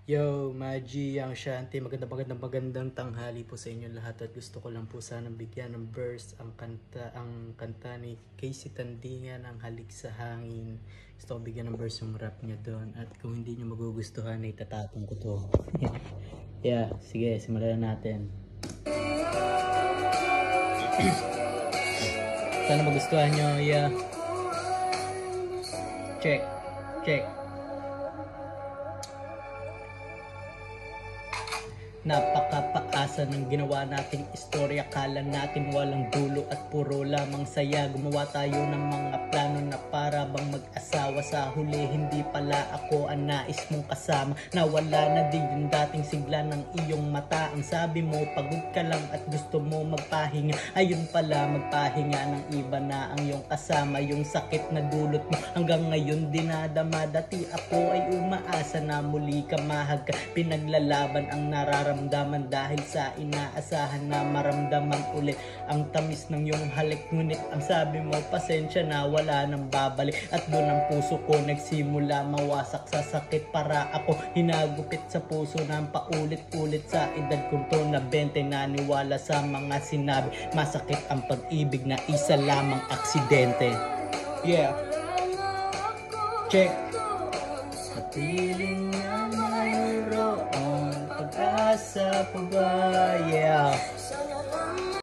Yo, Maji, ang Shanti, magandang tanghali po sa inyo lahat at gusto ko lang po sanang bigyan ng verse ang kanta ni Casey Tandingan, ang Halik sa Hangin. Gusto ko bigyan ng verse yung rap niya doon at kung hindi niyo magugustuhan ay tatapon ko to. Yeah, sige, simulan natin. Sana magustuhan nyo, yeah. Check, check. Napakapaasa ng ginawa nating istorya. Kala natin walang dulo at puro lamang saya. Gumawa tayo ng mga plano na para bang mag-asawa. Sa huli hindi pala ako ang nais mong kasama. Nawala na din yung dating sigla ng iyong mata. Ang sabi mo pagod ka lang at gusto mo magpahinga. Ayun pala magpahinga ng iba na ang iyong kasama. Yung sakit na dulot mo hanggang ngayon dinadama. Dati ako ay umaasa na muli ka mahagka. Pinaglalaban ang nararamdaman dahil sa inaasahan na maramdaman ulit ang tamis ng iyong halik. Ngunit ang sabi mo pasensya na wala nang babalik. At doon ang puso ko nagsimula mawasak sa sakit. Para ako hinagupit sa puso ng paulit-ulit sa edad kong to na 20. Naniwala sa mga sinabi. Masakit ang pag-ibig na isa lamang aksidente. Yeah. Check. Sa piling na mayroon pag-asa pa ba? Yeah.